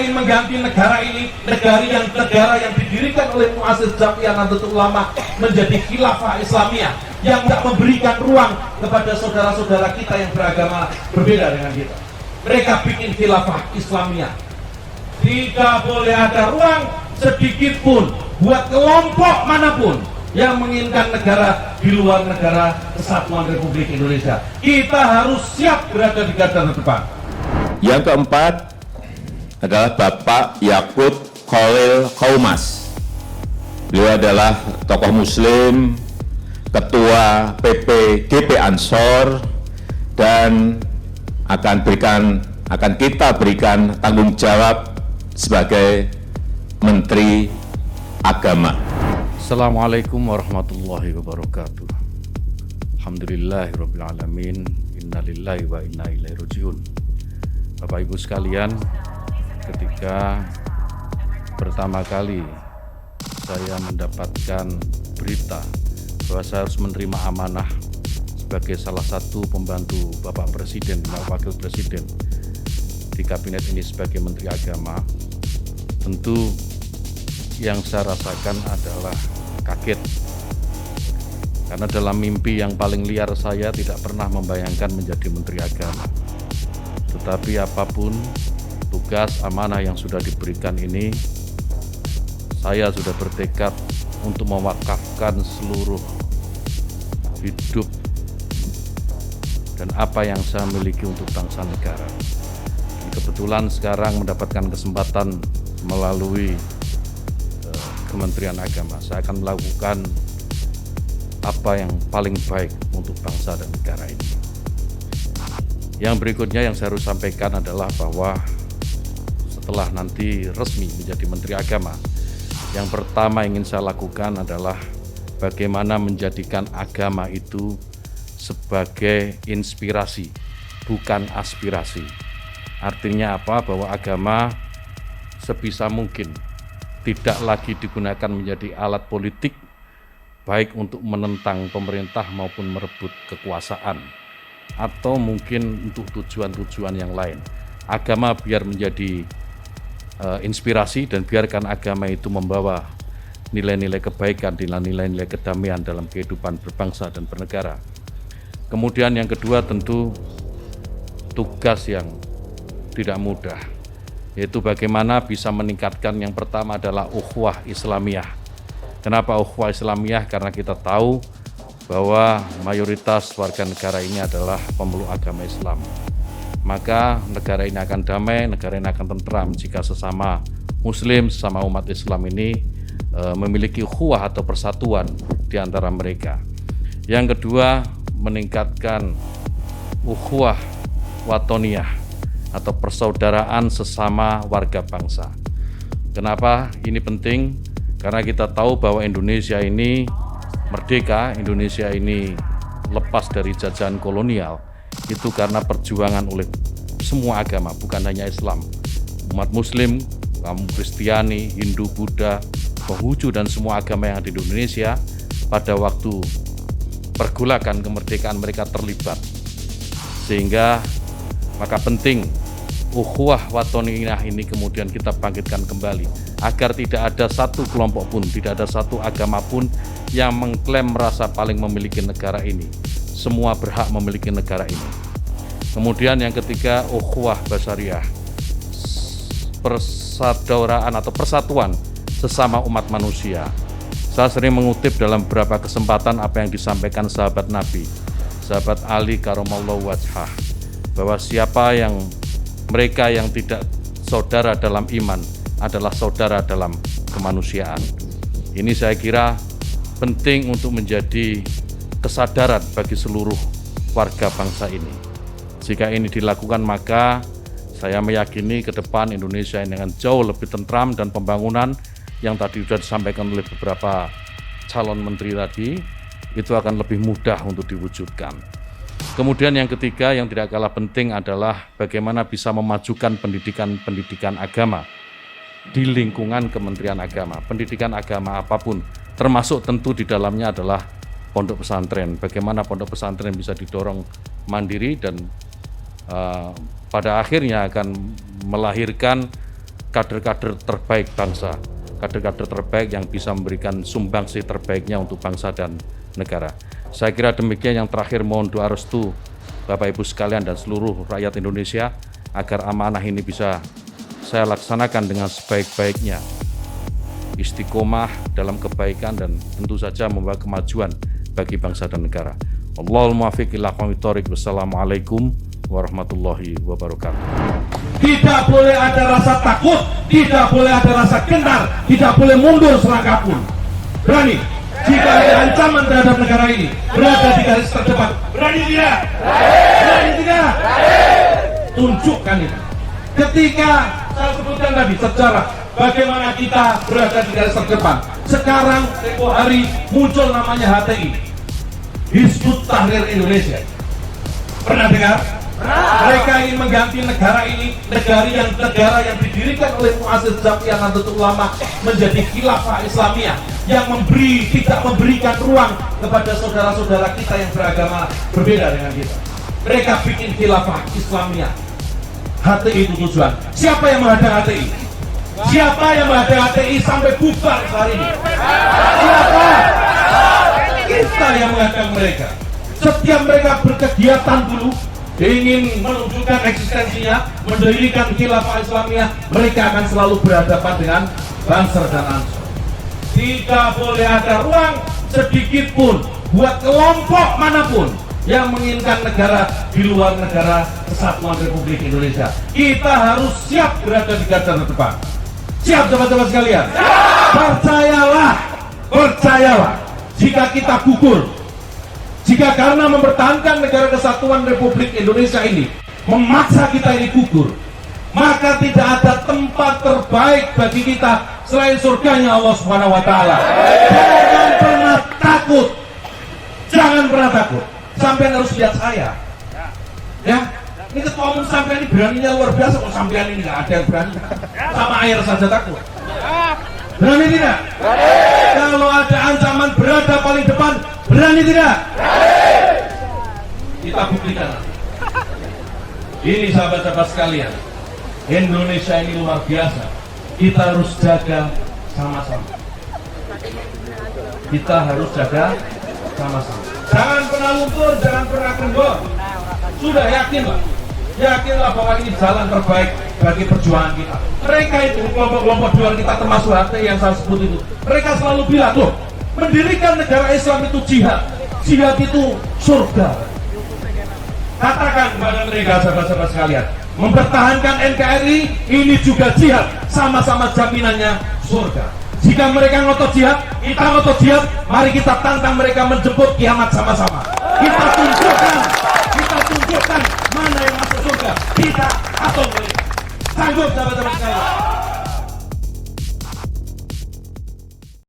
ingin mengganti negara ini, negara yang didirikan oleh Mu'assis Jam'iyah Nahdlatul Ulama menjadi khilafah Islamiyah yang tidak memberikan ruang kepada saudara-saudara kita yang beragama berbeda dengan kita. Mereka bikin khilafah Islamiyah. Tidak boleh ada ruang sedikit pun buat kelompok manapun yang menginginkan negara di luar negara kesatuan Republik Indonesia. Kita harus siap berada di garda terdepan. Yang keempat adalah Bapak Yakut Khalil Qaumas. Beliau adalah tokoh Muslim, Ketua PPGP Ansor, dan akan kita berikan tanggung jawab sebagai Menteri Agama. Assalamualaikum warahmatullahi wabarakatuh. Alhamdulillahirabbil alamin. Innalillahi wa inna ilaihi rajiun. Bapak Ibu sekalian, ketika pertama kali saya mendapatkan berita bahwa saya harus menerima amanah sebagai salah satu pembantu Bapak Presiden dan Wakil Presiden di kabinet ini sebagai Menteri Agama, tentu yang saya rasakan adalah kaget. Karena dalam mimpi yang paling liar saya tidak pernah membayangkan menjadi Menteri Agama. Tetapi apapun tugas amanah yang sudah diberikan ini, saya sudah bertekad untuk mewakafkan seluruh hidup dan apa yang saya miliki untuk bangsa negara. Dan kebetulan sekarang mendapatkan kesempatan melalui Kementerian Agama, saya akan melakukan apa yang paling baik untuk bangsa dan negara ini. Yang berikutnya yang saya harus sampaikan adalah bahwa setelah nanti resmi menjadi Menteri Agama, yang pertama ingin saya lakukan adalah bagaimana menjadikan agama itu sebagai inspirasi, bukan aspirasi. Artinya apa? Bahwa agama sebisa mungkin tidak lagi digunakan menjadi alat politik, baik untuk menentang pemerintah maupun merebut kekuasaan, atau mungkin untuk tujuan-tujuan yang lain. Agama biar menjadi inspirasi, dan biarkan agama itu membawa nilai-nilai kebaikan, nilai-nilai kedamaian dalam kehidupan berbangsa dan bernegara. Kemudian yang kedua tentu tugas yang tidak mudah, yaitu bagaimana bisa meningkatkan, yang pertama adalah ukhuwah Islamiyah. Kenapa ukhuwah Islamiyah? Karena kita tahu bahwa mayoritas warga negara ini adalah pemeluk agama Islam. Maka negara ini akan damai, negara ini akan tentram jika sesama Muslim, sesama umat Islam ini memiliki ukhuwah atau persatuan di antara mereka. Yang kedua, meningkatkan ukhuwah watoniyah atau persaudaraan sesama warga bangsa. Kenapa ini penting? Karena kita tahu bahwa Indonesia ini merdeka, Indonesia ini lepas dari jajahan kolonial, itu karena perjuangan oleh semua agama, bukan hanya Islam. Umat Muslim, kaum Kristiani, Hindu, Buddha, Konghucu, dan semua agama yang ada di Indonesia pada waktu pergolakan kemerdekaan mereka terlibat. Sehingga maka penting ukhuwah watoniyah ini kemudian kita bangkitkan kembali, agar tidak ada satu kelompok pun, tidak ada satu agama pun yang mengklaim merasa paling memiliki negara ini. Semua berhak memiliki negara ini. Kemudian yang ketiga, ukhuwah basyariah, persaudaraan atau persatuan sesama umat manusia. Saya sering mengutip dalam beberapa kesempatan apa yang disampaikan sahabat Nabi, sahabat Ali karamallahu wajhah, bahwa mereka yang tidak saudara dalam iman adalah saudara dalam kemanusiaan. Ini saya kira penting untuk menjadi kesadaran bagi seluruh warga bangsa ini. Jika ini dilakukan, maka saya meyakini ke depan Indonesia ini akan jauh lebih tentram, dan pembangunan yang tadi sudah disampaikan oleh beberapa calon menteri tadi itu akan lebih mudah untuk diwujudkan. Kemudian yang ketiga yang tidak kalah penting adalah bagaimana bisa memajukan pendidikan agama di lingkungan Kementerian Agama. Pendidikan agama apapun, termasuk tentu di dalamnya adalah pondok pesantren. Bagaimana pondok pesantren bisa didorong mandiri dan pada akhirnya akan melahirkan kader-kader terbaik bangsa, kader-kader terbaik yang bisa memberikan sumbangsi terbaiknya untuk bangsa dan negara. Saya kira demikian. Yang terakhir, mohon doa restu Bapak Ibu sekalian dan seluruh rakyat Indonesia agar amanah ini bisa saya laksanakan dengan sebaik-baiknya, istiqomah dalam kebaikan dan tentu saja membawa kemajuan bagi bangsa dan negara. Allahul muwaffiq ila aqwamit thoriq. Wassalamualaikum warahmatullahi wabarakatuh. Tidak boleh ada rasa takut, tidak boleh ada rasa gentar, tidak boleh mundur selangkah pun. Berani jika ada ancaman terhadap negara ini, berada di garis terdepan. Berani tidak? Berani tidak? Tunjukkan itu. Ketika saya sebutkan tadi sejarah bagaimana kita berada di garis terdepan. Sekarang tempo hari muncul namanya HTI, Hizbut Tahrir Indonesia. Pernah dengar? Mereka ingin mengganti negara ini, negara yang didirikan oleh Mu'azzez Jam'iyah Nahdlatul Ulama menjadi khilafah Islamiyah yang tidak memberikan ruang kepada saudara-saudara kita yang beragama berbeda dengan kita. Mereka bikin khilafah Islamiyah. HTI itu tujuan. Siapa yang menghadang HTI? Siapa yang menghadang HTI sampai bubar hari ini? Siapa? Kita yang menghadang mereka. Setiap mereka berkegiatan dulu ingin menunjukkan eksistensinya, mendirikan khilafah Islamiyah, mereka akan selalu berhadapan dengan Banser dan Ansor. Tidak boleh ada ruang sedikit pun buat kelompok manapun yang menginginkan negara di luar negara kesatuan Republik Indonesia. Kita harus siap berada di garda terdepan. Siap sahabat-sahabat sekalian? Percayalah, jika kita gugur, jika karena mempertahankan negara kesatuan Republik Indonesia ini memaksa kita ini gugur, maka tidak ada tempat terbaik bagi kita selain surganya Allah Subhanahu wa taala. Jangan pernah takut. Jangan pernah takut. Sampean harus lihat saya. Ya, ini ketua umum sampean ini beraninya luar biasa. Kok sampean ini nggak ada yang berani? Sama air saja takut. Berani tidak? Kalau ada ancaman berada paling depan, berani tidak? Kita buktikan. Ini sahabat-sahabat sekalian, Indonesia ini luar biasa. Kita harus jaga sama-sama. Kita harus jaga sama-sama. Jangan pernah luntur, jangan pernah kendor. Sudah yakinlah bahwa ini jalan terbaik bagi perjuangan kita. Mereka itu, kelompok-kelompok di luar kita termasuk HTI yang saya sebut itu, mereka selalu bilang, loh, mendirikan negara Islam itu jihad. Jihad itu surga. Katakan kepada mereka, sahabat-sahabat sekalian, mempertahankan NKRI ini juga jihad, sama-sama jaminannya surga. Jika mereka ngotot jihad, kita ngotot jihad, mari kita tantang mereka menjemput kiamat sama-sama. Kita tunjukkan mana yang masuk surga, kita atau mereka. Sanggup sahabat-sahabat sekalian?